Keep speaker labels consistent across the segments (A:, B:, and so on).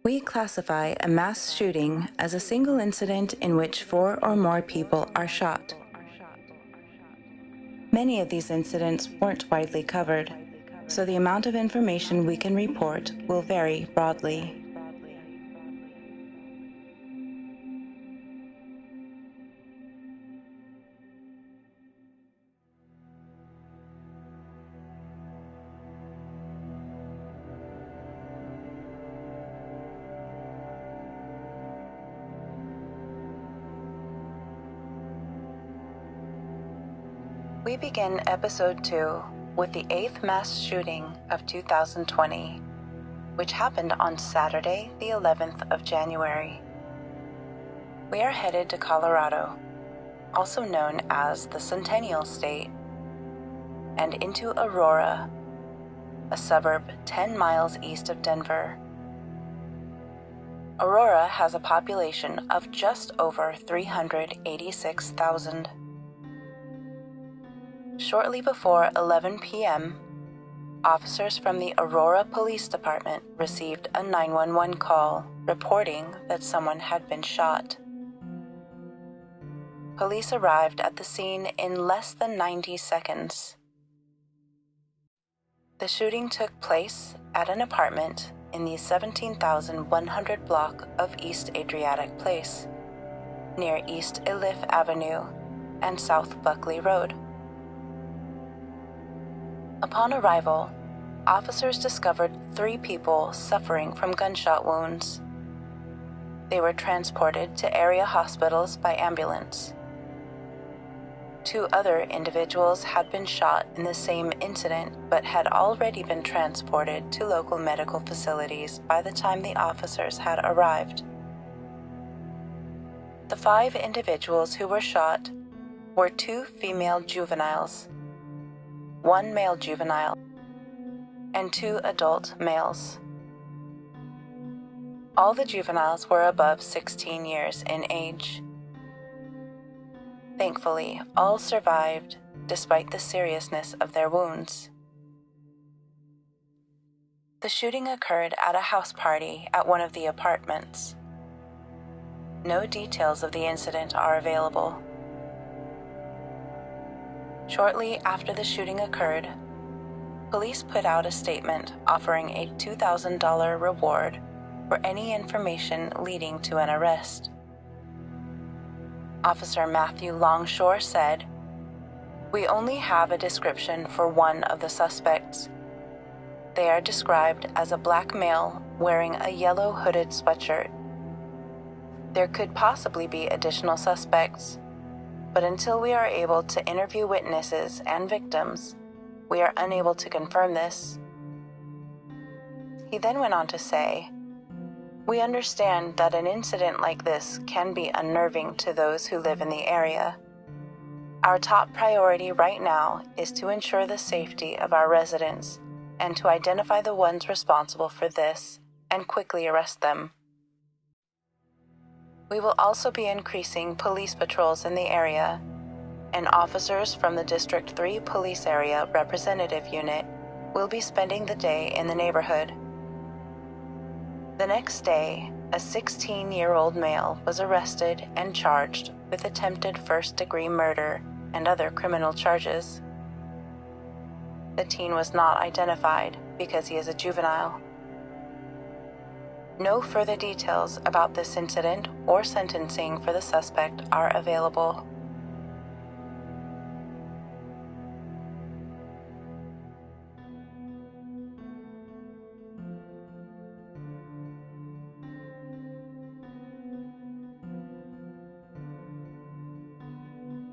A: We classify a mass shooting as a single incident in which 4 or more people are shot. Many of these incidents weren't widely covered, so the amount of information we can report will vary broadly. We begin episode 2 with the 8th mass shooting of 2020, which happened on Saturday, the 11th of January. We are headed to Colorado, also known as the Centennial State, and into Aurora, a suburb 10 miles east of Denver. Aurora has a population of just over 386,000. Shortly before 11 p.m., officers from the Aurora Police Department received a 911 call reporting that someone had been shot. Police arrived at the scene in less than 90 seconds. The shooting took place at an apartment in the 17,100 block of East Adriatic Place, near East Elif Avenue and South Buckley Road. Upon arrival, officers discovered 3 people suffering from gunshot wounds. They were transported to area hospitals by ambulance. 2 other individuals had been shot in the same incident but had already been transported to local medical facilities by the time the officers had arrived. The 5 individuals who were shot were 2 female juveniles, 1 male juvenile, and 2 adult males. All the juveniles were above 16 years in age. Thankfully, all survived despite the seriousness of their wounds. The shooting occurred at a house party at one of the apartments. No details of the incident are available. Shortly after the shooting occurred, police put out a statement offering a $2,000 reward for any information leading to an arrest. Officer Matthew Longshore said, "We only have a description for one of the suspects. They are described as a black male wearing a yellow hooded sweatshirt. There could possibly be additional suspects, but until we are able to interview witnesses and victims, we are unable to confirm this." He then went on to say, "We understand that an incident like this can be unnerving to those who live in the area. Our top priority right now is to ensure the safety of our residents and to identify the ones responsible for this and quickly arrest them. We will also be increasing police patrols in the area, and officers from the District 3 Police Area Representative Unit will be spending the day in the neighborhood." The next day, a 16-year-old male was arrested and charged with attempted first-degree murder and other criminal charges. The teen was not identified because he is a juvenile. No further details about this incident or sentencing for the suspect are available.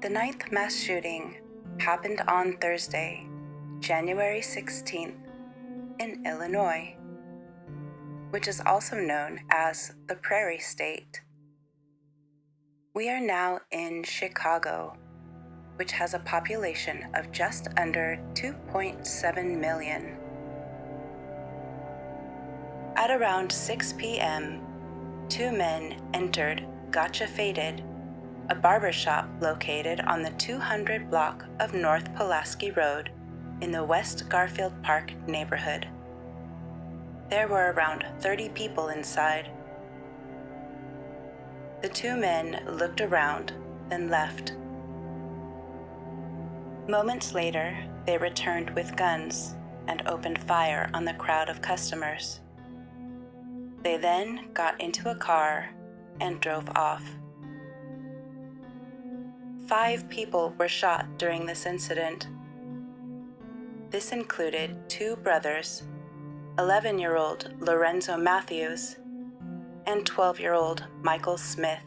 A: The 9th mass shooting happened on Thursday, January 16th, in Illinois, which is also known as the Prairie State. We are now in Chicago, which has a population of just under 2.7 million. At around 6 p.m., 2 men entered Gotcha Faded, a barbershop located on the 200 block of North Pulaski Road in the West Garfield Park neighborhood. There were around 30 people inside. The two men looked around, then left. Moments later, they returned with guns and opened fire on the crowd of customers. They then got into a car and drove off. 5 people were shot during this incident. This included 2 brothers, 11-year-old Lorenzo Matthews and 12-year-old Michael Smith.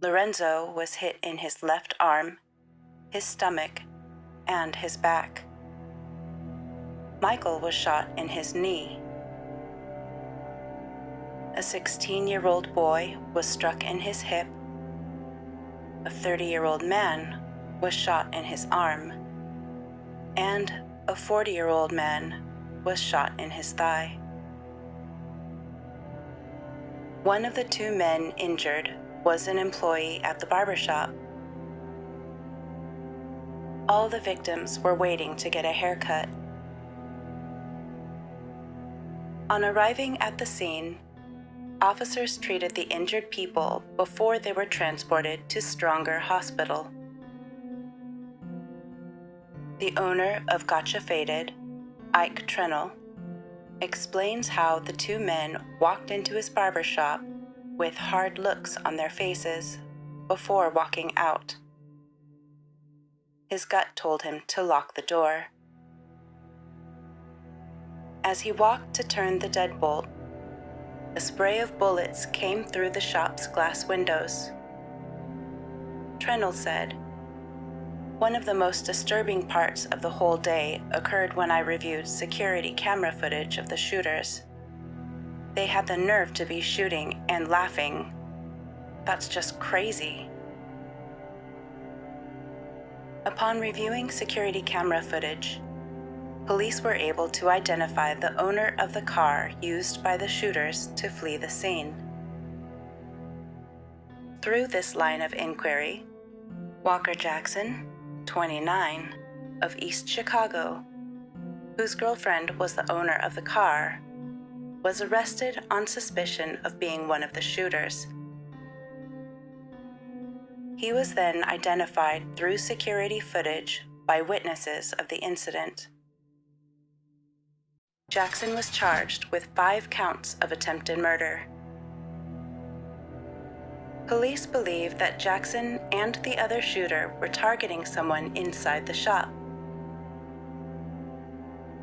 A: Lorenzo was hit in his left arm, his stomach, and his back. Michael was shot in his knee. A 16-year-old boy was struck in his hip. A 30-year-old man was shot in his arm, and a 40-year-old man was shot in his thigh. One of the 2 men injured was an employee at the barbershop. All the victims were waiting to get a haircut. On arriving at the scene, officers treated the injured people before they were transported to Stronger Hospital. The owner of Gotcha Faded, Ike Trenel, explains how the 2 men walked into his barbershop with hard looks on their faces before walking out. His gut told him to lock the door. As he walked to turn the deadbolt, a spray of bullets came through the shop's glass windows. Trenel said, "One of the most disturbing parts of the whole day occurred when I reviewed security camera footage of the shooters. They had the nerve to be shooting and laughing. That's just crazy." Upon reviewing security camera footage, police were able to identify the owner of the car used by the shooters to flee the scene. Through this line of inquiry, Walker Jackson, 29, of East Chicago, whose girlfriend was the owner of the car, was arrested on suspicion of being one of the shooters. He was then identified through security footage by witnesses of the incident. Jackson was charged with 5 counts of attempted murder. Police believe that Jackson and the other shooter were targeting someone inside the shop.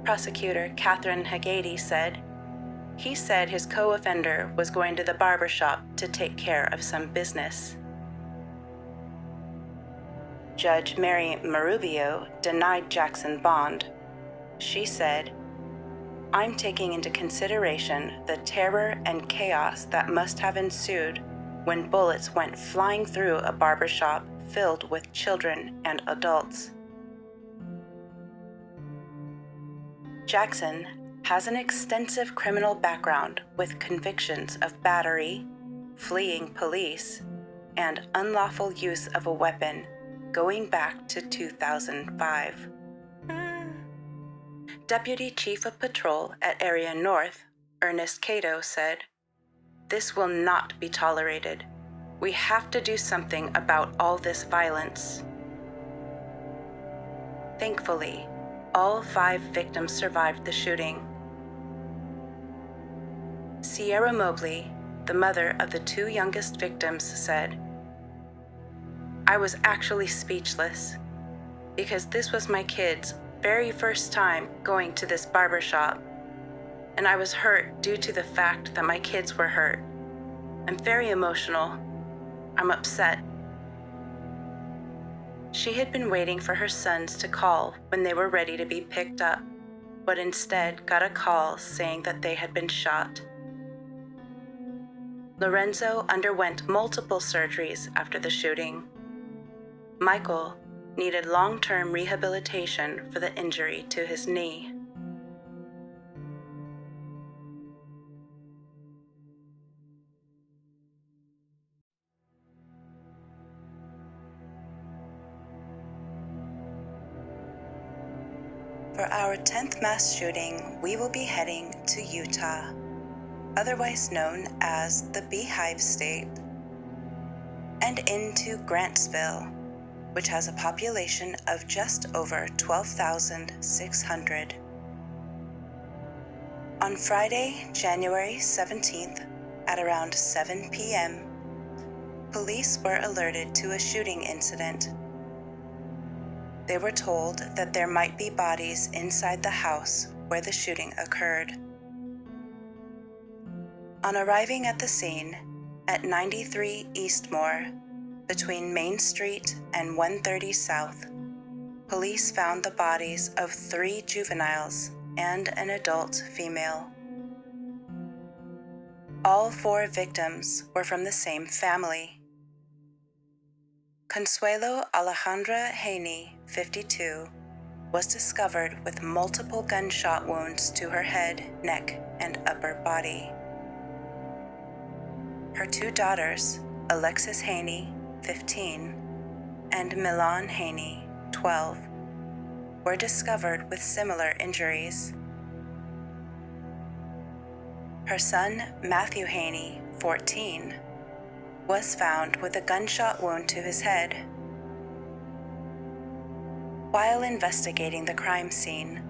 A: Prosecutor Catherine Haggerty said, "He said his co-offender was going to the barbershop to take care of some business." Judge Mary Marubio denied Jackson bond. She said, "I'm taking into consideration the terror and chaos that must have ensued when bullets went flying through a barbershop filled with children and adults." Jackson has an extensive criminal background with convictions of battery, fleeing police, and unlawful use of a weapon going back to 2005. Deputy Chief of Patrol at Area North, Ernest Cato, said, "This will not be tolerated. We have to do something about all this violence." Thankfully, all 5 victims survived the shooting. Sierra Mobley, the mother of the 2 youngest victims, said, "I was actually speechless because this was my kids' very first time going to this barbershop, and I was hurt due to the fact that my kids were hurt. I'm very emotional. I'm upset." She had been waiting for her sons to call when they were ready to be picked up, but instead got a call saying that they had been shot. Lorenzo underwent multiple surgeries after the shooting. Michael needed long-term rehabilitation for the injury to his knee. For our 10th mass shooting, we will be heading to Utah, otherwise known as the Beehive State, and into Grantsville, which has a population of just over 12,600. On Friday, January 17th, at around 7 p.m., police were alerted to a shooting incident. They were told that there might be bodies inside the house where the shooting occurred. On arriving at the scene, at 93 Eastmore, between Main Street and 130 South, police found the bodies of 3 juveniles and an adult female. All 4 victims were from the same family. Consuelo Alejandra Haney, 52, was discovered with multiple gunshot wounds to her head, neck, and upper body. Her 2 daughters, Alexis Haney, 15, and Milan Haney, 12, were discovered with similar injuries. Her son, Matthew Haney, 14, was found with a gunshot wound to his head. While investigating the crime scene,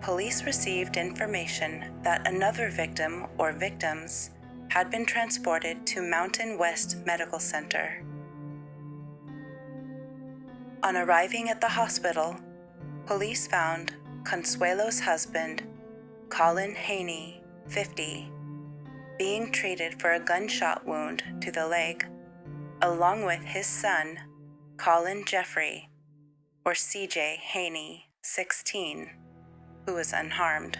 A: police received information that another victim or victims had been transported to Mountain West Medical Center. On arriving at the hospital, police found Consuelo's husband, Colin Haney, 50, being treated for a gunshot wound to the leg, along with his son, Colin Jeffrey, or CJ Haney, 16, who was unharmed.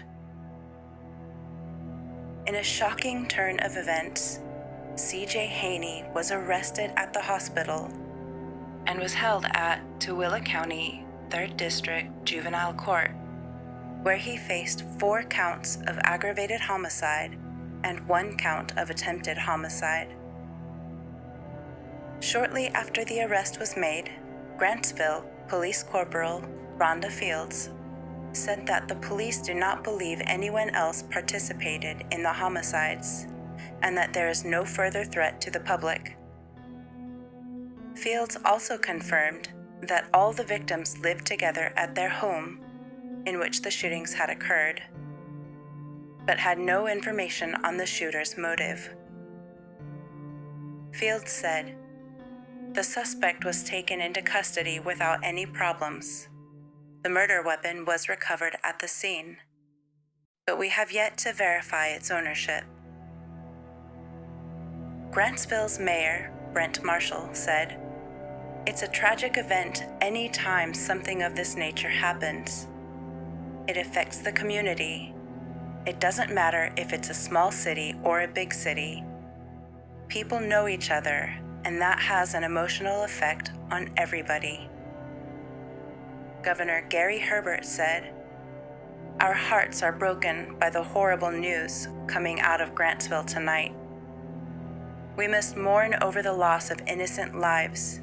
A: In a shocking turn of events, CJ Haney was arrested at the hospital and was held at Tooele County 3rd District Juvenile Court, where he faced 4 counts of aggravated homicide and 1 count of attempted homicide. Shortly after the arrest was made, Grantsville Police Corporal Rhonda Fields said that the police do not believe anyone else participated in the homicides and that there is no further threat to the public. Fields also confirmed that all the victims lived together at their home in which the shootings had occurred, but had no information on the shooter's motive. Fields said, "The suspect was taken into custody without any problems. The murder weapon was recovered at the scene, but we have yet to verify its ownership." Grantsville's mayor, Brent Marshall, said, "It's a tragic event any time something of this nature happens. It affects the community. It doesn't matter if it's a small city or a big city. People know each other, and that has an emotional effect on everybody." Governor Gary Herbert said, "Our hearts are broken by the horrible news coming out of Grantsville tonight. We must mourn over the loss of innocent lives.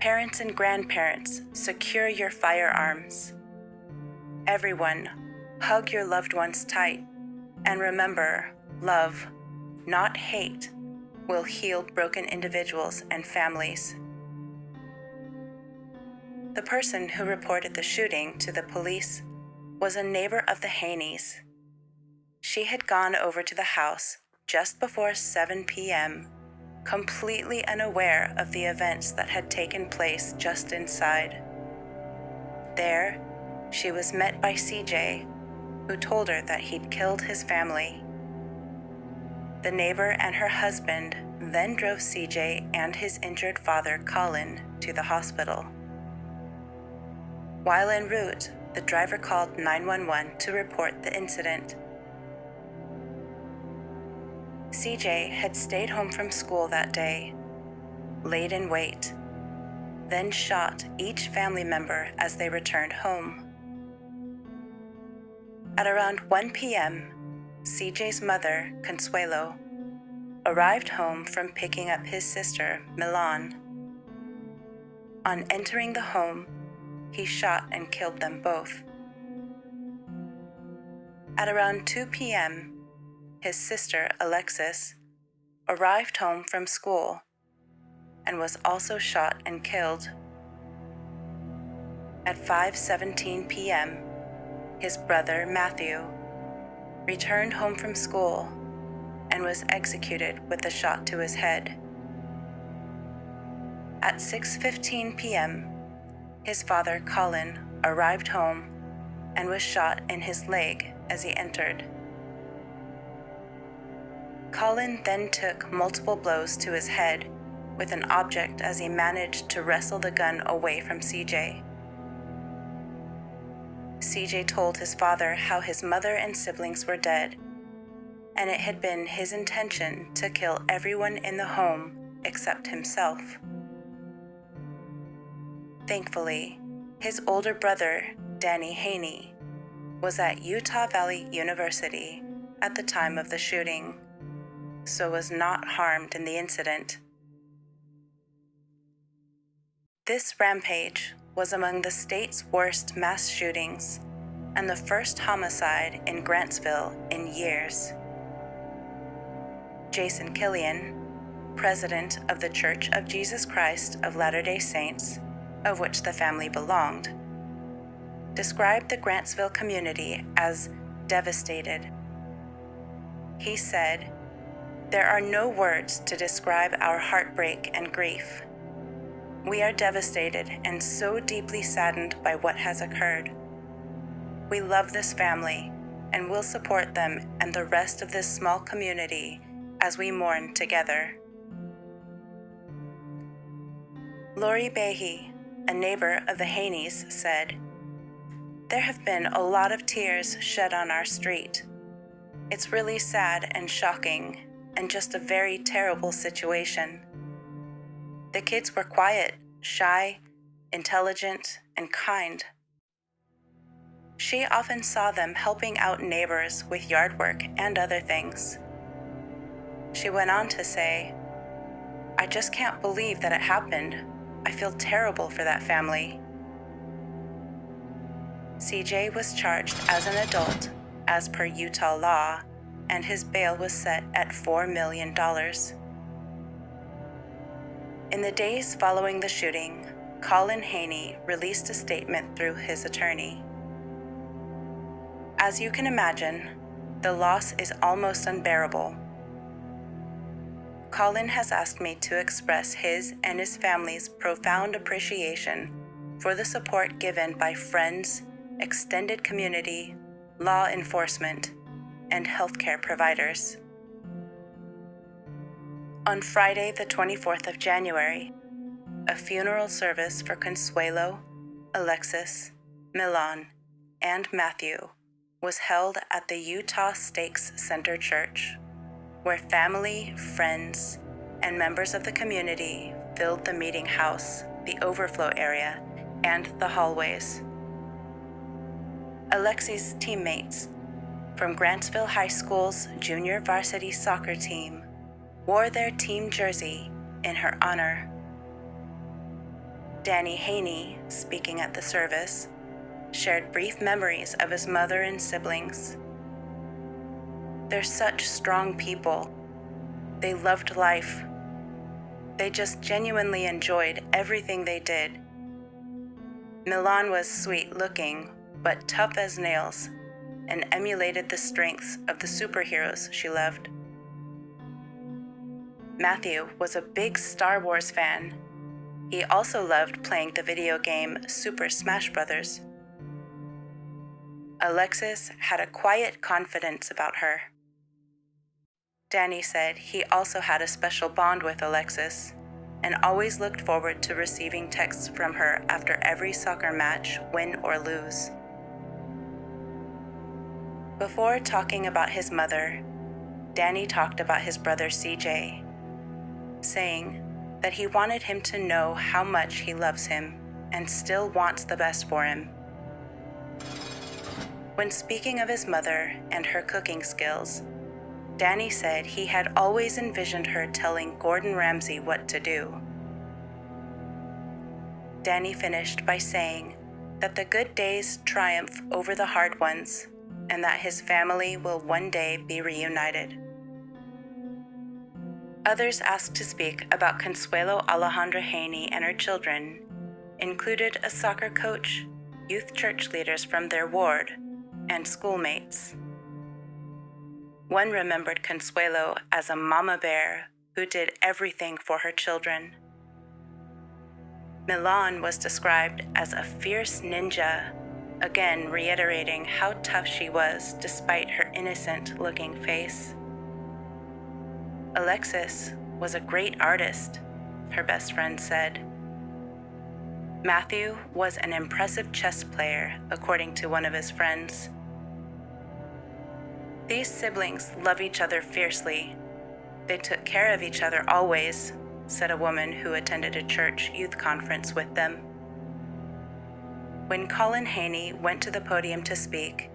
A: Parents and grandparents, secure your firearms. Everyone, hug your loved ones tight, and remember, love, not hate, will heal broken individuals and families." The person who reported the shooting to the police was a neighbor of the Haneys. She had gone over to the house just before 7 p.m., completely unaware of the events that had taken place just inside. There, she was met by CJ, who told her that he'd killed his family. The neighbor and her husband then drove CJ and his injured father, Colin, to the hospital. While en route, the driver called 911 to report the incident. CJ had stayed home from school that day, laid in wait, then shot each family member as they returned home. At around 1 p.m., CJ's mother, Consuelo, arrived home from picking up his sister, Milan. On entering the home, he shot and killed them both. At around 2 p.m., his sister, Alexis, arrived home from school and was also shot and killed. At 5:17 p.m., his brother, Matthew, returned home from school and was executed with a shot to his head. At 6:15 p.m., his father, Colin, arrived home and was shot in his leg as he entered. Colin then took multiple blows to his head with an object as he managed to wrestle the gun away from CJ. CJ told his father how his mother and siblings were dead, and it had been his intention to kill everyone in the home except himself. Thankfully, his older brother, Danny Haney, was at Utah Valley University at the time of the shooting, so was not harmed in the incident. This rampage was among the state's worst mass shootings and the first homicide in Grantsville in years. Jason Killian, president of the Church of Jesus Christ of Latter-day Saints, of which the family belonged, described the Grantsville community as devastated. He said, "There are no words to describe our heartbreak and grief. We are devastated and so deeply saddened by what has occurred. We love this family and will support them and the rest of this small community as we mourn together." Lori Behe, a neighbor of the Haneys, said, "There have been a lot of tears shed on our street. It's really sad and shocking and just a very terrible situation. The kids were quiet, shy, intelligent, and kind. She often saw them helping out neighbors with yard work and other things." She went on to say, "I just can't believe that it happened. I feel terrible for that family." CJ was charged as an adult, as per Utah law, and his bail was set at $4 million. In the days following the shooting, Colin Haney released a statement through his attorney. "As you can imagine, the loss is almost unbearable. Colin has asked me to express his and his family's profound appreciation for the support given by friends, extended community, law enforcement, and healthcare providers." On Friday, the 24th of January, a funeral service for Consuelo, Alexis, Milan, and Matthew was held at the Utah Stakes Center Church, where family, friends, and members of the community filled the meeting house, the overflow area, and the hallways. Alexis' teammates from Grantsville High School's junior varsity soccer team wore their team jersey in her honor. Danny Haney, speaking at the service, shared brief memories of his mother and siblings. "They're such strong people. They loved life. They just genuinely enjoyed everything they did. Milan was sweet-looking, but tough as nails, and emulated the strengths of the superheroes she loved. Matthew was a big Star Wars fan. He also loved playing the video game Super Smash Bros. Alexis had a quiet confidence about her." Danny said he also had a special bond with Alexis and always looked forward to receiving texts from her after every soccer match, win or lose. Before talking about his mother, Danny talked about his brother CJ, saying that he wanted him to know how much he loves him and still wants the best for him. When speaking of his mother and her cooking skills, Danny said he had always envisioned her telling Gordon Ramsay what to do. Danny finished by saying that the good days triumph over the hard ones, and that his family will one day be reunited. Others asked to speak about Consuelo Alejandra Haney and her children included a soccer coach, youth church leaders from their ward, and schoolmates. One remembered Consuelo as a mama bear who did everything for her children. Milan was described as a fierce ninja, again reiterating how tough she was despite her innocent-looking face. Alexis was a great artist, her best friend said. Matthew was an impressive chess player, according to one of his friends. These siblings love each other fiercely. They took care of each other always, said a woman who attended a church youth conference with them. When Colin Haney went to the podium to speak,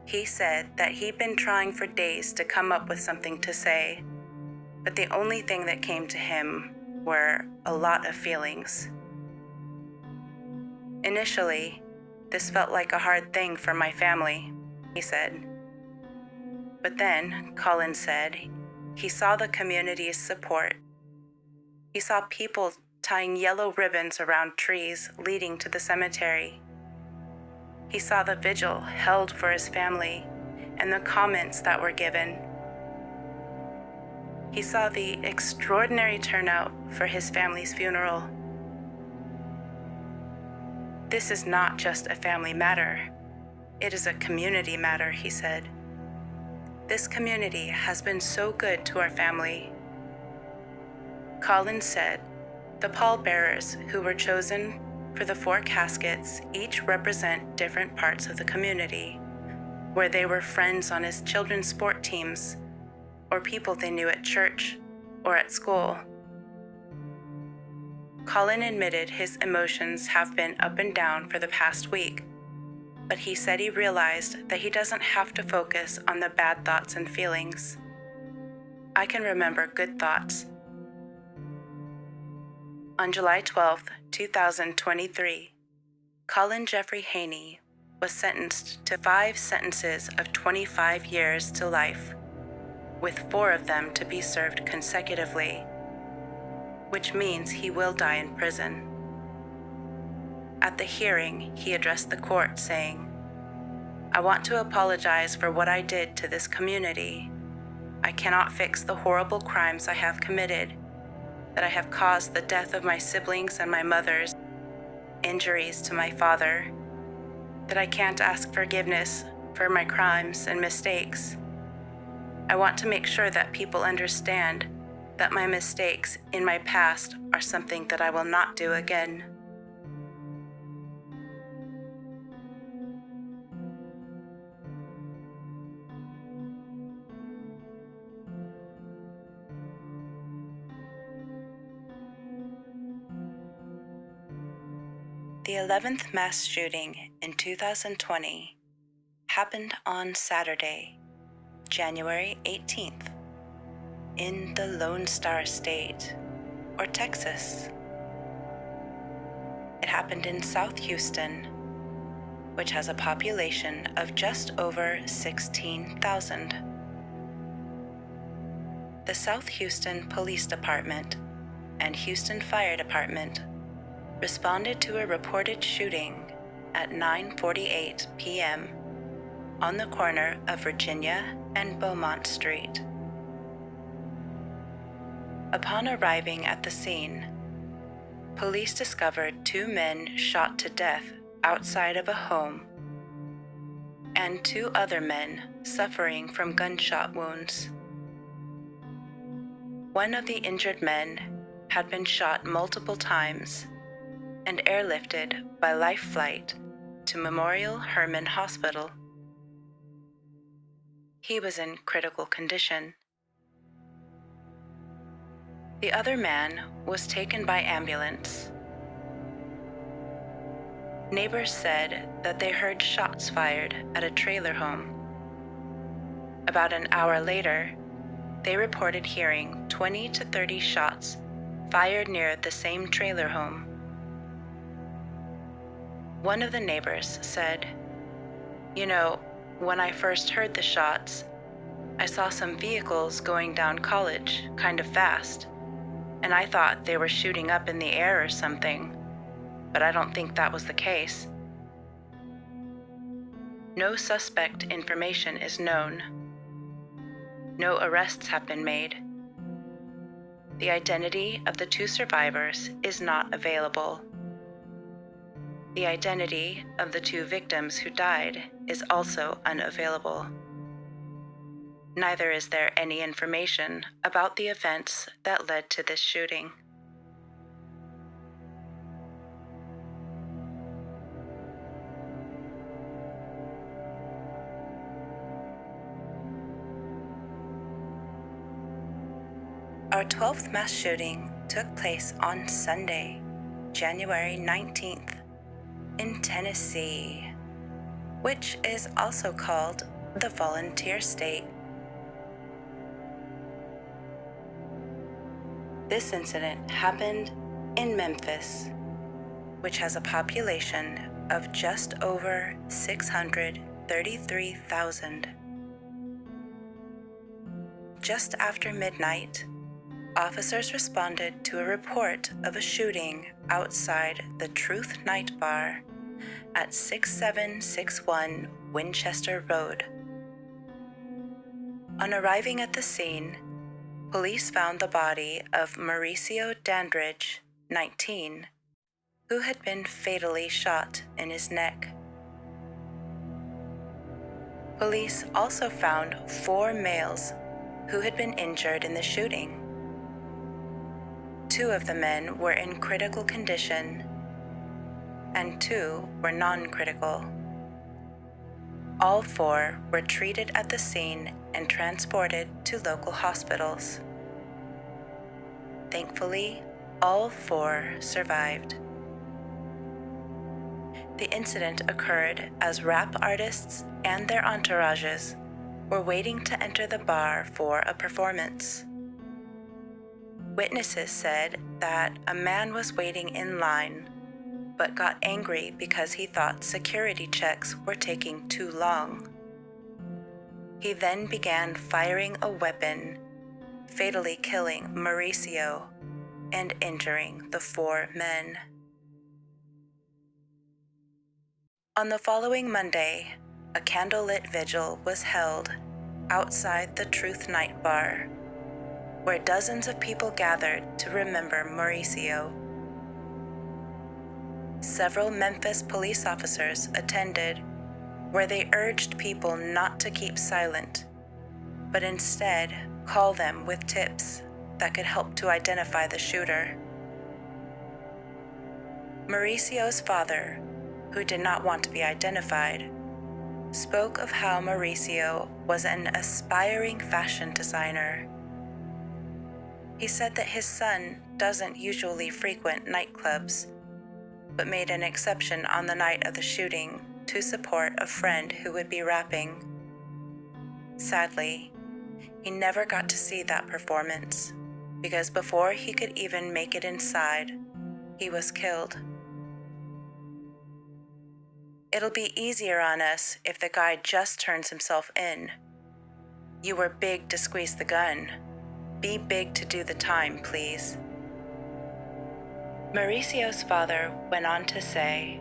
A: he said that he'd been trying for days to come up with something to say, but the only thing that came to him were a lot of feelings. Initially, this felt like a hard thing for my family, he said. But then, Colin said, he saw the community's support. He saw people tying yellow ribbons around trees leading to the cemetery. He saw the vigil held for his family and the comments that were given. He saw the extraordinary turnout for his family's funeral. This is not just a family matter. It is a community matter, he said. This community has been so good to our family. Colin said the pallbearers who were chosen for the 4 caskets each represent different parts of the community, where they were friends on his children's sport teams, or people they knew at church or at school. Colin admitted his emotions have been up and down for the past week, but he said he realized that he doesn't have to focus on the bad thoughts and feelings. I can remember good thoughts. On July 12, 2023, Colin Jeffrey Haney was sentenced to 5 sentences of 25 years to life, with 4 of them to be served consecutively, which means he will die in prison. At the hearing, he addressed the court saying, "I want to apologize for what I did to this community. I cannot fix the horrible crimes I have committed, that I have caused the death of my siblings and my mother's, injuries to my father, that I can't ask forgiveness for my crimes and mistakes. I want to make sure that people understand that my mistakes in my past are something that I will not do again." The 11th mass shooting in 2020 happened on Saturday, January 18th, in the Lone Star State, or Texas. It happened in South Houston, which has a population of just over 16,000. The South Houston Police Department and Houston Fire Department responded to a reported shooting at 9:48 p.m. on the corner of Virginia and Beaumont Street. Upon arriving at the scene, police discovered 2 men shot to death outside of a home and 2 other men suffering from gunshot wounds. One of the injured men had been shot multiple times and airlifted by life flight to Memorial Hermann Hospital. He was in critical condition. The other man was taken by ambulance. Neighbors said that they heard shots fired at a trailer home. About an hour later, they reported hearing 20 to 30 shots fired near the same trailer home. One of the neighbors said, When I first heard the shots, I saw some vehicles going down College kind of fast, and I thought they were shooting up in the air or something, but I don't think that was the case. No suspect information is known. No arrests have been made. The identity of the two survivors is not available. The identity of the two victims who died is also unavailable. Neither is there any information about the events that led to this shooting. Our 12th mass shooting took place on Sunday, January 19th, in Tennessee, which is also called the Volunteer State. This incident happened in Memphis, which has a population of just over 633,000. Just after midnight, officers responded to a report of a shooting outside the Truth Night Bar at 6761 Winchester Road. On arriving at the scene, police found the body of Mauricio Dandridge, 19, who had been fatally shot in his neck. Police also found 4 males who had been injured in the shooting. 2 of the men were in critical condition, and 2 were non-critical. All 4 were treated at the scene and transported to local hospitals. Thankfully, all 4 survived. The incident occurred as rap artists and their entourages were waiting to enter the bar for a performance. Witnesses said that a man was waiting in line, but got angry because he thought security checks were taking too long. He then began firing a weapon, fatally killing Mauricio and injuring the 4 men. On the following Monday, a candlelit vigil was held outside the Truth Night Bar, where dozens of people gathered to remember Mauricio. Several Memphis police officers attended, where they urged people not to keep silent, but instead call them with tips that could help to identify the shooter. Mauricio's father, who did not want to be identified, spoke of how Mauricio was an aspiring fashion designer. He said that his son doesn't usually frequent nightclubs, but made an exception on the night of the shooting to support a friend who would be rapping. Sadly, he never got to see that performance, because before he could even make it inside, he was killed. It'll be easier on us if the guy just turns himself in. You were big to squeeze the gun. Be big to do the time, please. Mauricio's father went on to say,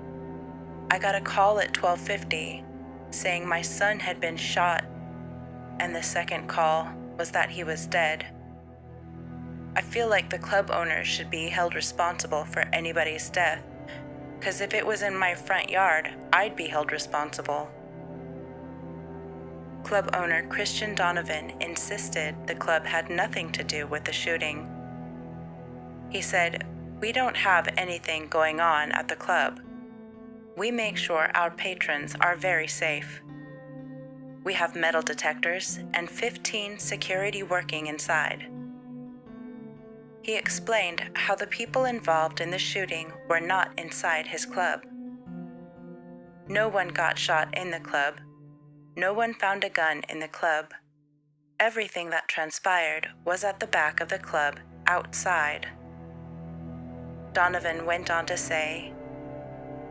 A: I got a call at 12:50 saying my son had been shot, and the second call was that he was dead. I feel like the club owners should be held responsible for anybody's death, because if it was in my front yard, I'd be held responsible. Club owner Christian Donovan insisted the club had nothing to do with the shooting. He said, "We don't have anything going on at the club. We make sure our patrons are very safe. We have metal detectors and 15 security working inside." He explained how the people involved in the shooting were not inside his club. No one got shot in the club. No one found a gun in the club. Everything that transpired was at the back of the club, outside. Donovan went on to say,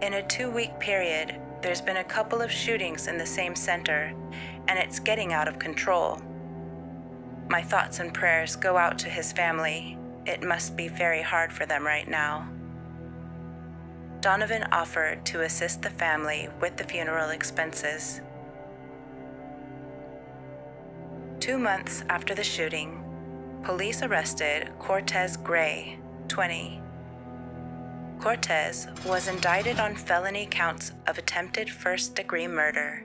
A: in a 2-week period, There's been a couple of shootings in the same center, and it's getting out of control. My thoughts and prayers go out to his family. It must be very hard for them right now." Donovan offered to assist the family with the funeral expenses. 2 months after the shooting, police arrested Cortez Gray, 20. Cortez was indicted on felony counts of attempted first-degree murder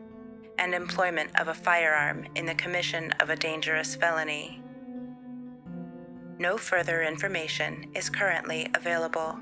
A: and employment of a firearm in the commission of a dangerous felony. No further information is currently available.